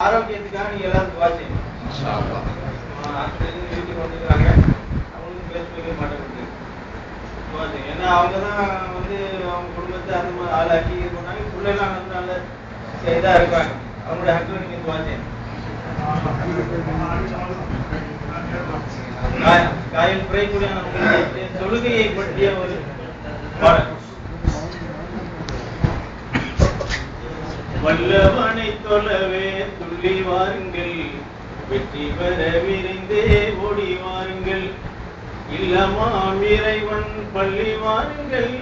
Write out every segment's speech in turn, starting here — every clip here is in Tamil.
ஆரோக்கியத்துக்காக நீங்க எல்லாரும் வாட்சிங்க. வீட்டுக்கு வந்துக்கிறாங்க, அவங்களுக்கு பேஸ் வைக்க மாட்டேங்குது. ஏன்னா அவங்க தான் வந்து அவங்க குடும்பத்தை அந்த மாதிரி ஆளாக்கி இது பண்ணாங்க. பிள்ளைலாம் வந்து நல்ல இதாக இருக்காங்க. அவங்களோட ஹக்கு நீங்க வாட்சிங்க. காயில் குறைக்கூடிய தொழுகையை பற்றிய ஒரு பாடல். வல்லவனை தொழவே துள்ளி வாருங்கள், வெற்றி பெற விரைந்தே ஓடி வாருங்கள். இல்லமாம் இறைவன் பள்ளி வாருங்கள்,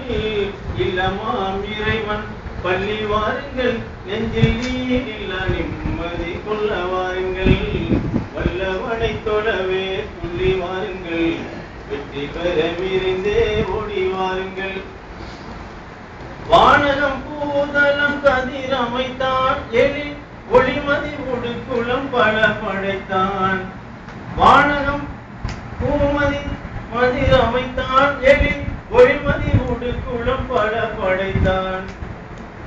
இல்லமாம் இறைவன் பள்ளி வாருங்கள். நெஞ்சில் நீரில்லா நிம்மதி கொள்ள வாருங்கள். வல்லவனை தொழவே துள்ளி வாருங்கள், வெற்றி பெற விரைந்தே ஓடி வாருங்கள். வானகம் பூதலம் கதிர் அமைத்தான், எழில் ஒளிமதி உடுக்குளம் பல படைத்தான். வானகம் பூமதி மதிர் அமைத்தான், எழில் ஒளிமதி உடுக்குளம் பல படைத்தான்.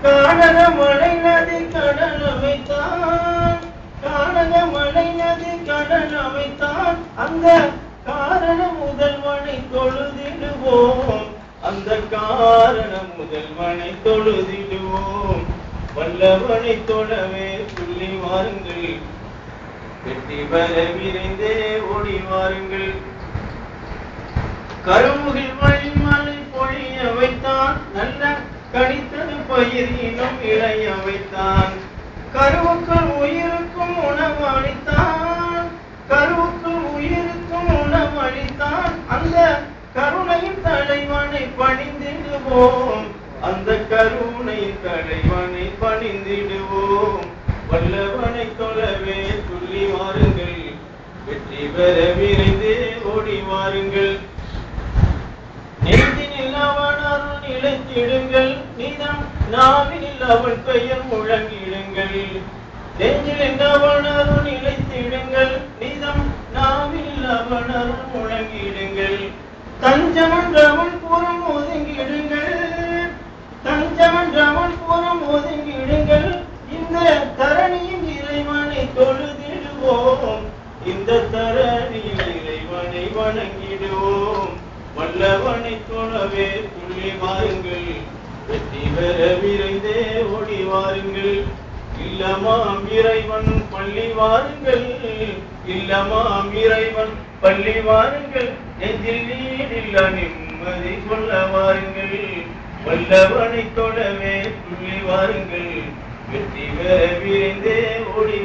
கானக மலை நதி கடல் அமைத்தான், கானக மலை நதி கடல் அமைத்தான். அந்த காரண முதல்வனை தொழுதிடுவோம், அந்த காரண முதல்வனை தொழுதிடுவோம். வல்லவனை தொழவே துள்ளி வாருங்கள், வெற்றி பெற விரைந்தே ஓடி வாருங்கள். கருமுகில் வழிமலை பொழிய வைத்தான், நல்ல கணித்தது பயிர் இனம் இளைய வைத்தான். கருவுக்குள் உயிருக்கும் உணவு அளித்தான், கருவுக்குள் உயிருக்கும் உணவு அளித்தான். அந்த கருணையின் தலைவனை பணிந்திடுவோம், அந்த கருணையின் தலைவனை பணிந்திடுவோம். வல்லவனை தொழவே துள்ளி வாருங்கள், வெற்றி பெற விரைந்தே ஓடி வாருங்கள். நெஞ்சினில் அவன் அருள் நிலைத்திடுங்கள், நிதம் நாவினில் அவன் பெயர் முழங்கிடுங்கள். நெஞ்சில் அவன் அருள் நிலைத்திடுங்கள், நிதம் நாவினில் அவன் அருள் முழங்கிடுங்கள். தஞ்சமன்றவன் புறம் ஒதுங்கிடுங்கள், தஞ்சமன்றவன் புறம் ஒதுங்கிடுங்கள். இந்த தரணியின் இறைவனை தொழுதிடுவோம், இந்த தரணியின் இறைவனை வணங்கிடுவோம். வல்லவனை தொழவே துள்ளி வாருங்கள், வெற்றி பெற விரைந்தே ஓடி வாருங்கள். இல்லமாம் இறைவன் பள்ளி வாருங்கள், இல்லமாம் இறைவன் பள்ளி வாருங்கள். நெஞ்சில் நீரில்லா நிம்மதி கொள்ள வாருங்கள். வல்லவனை தொழவே துள்ளி வாருங்கள், வெற்றி பெற விரைந்தே ஓடி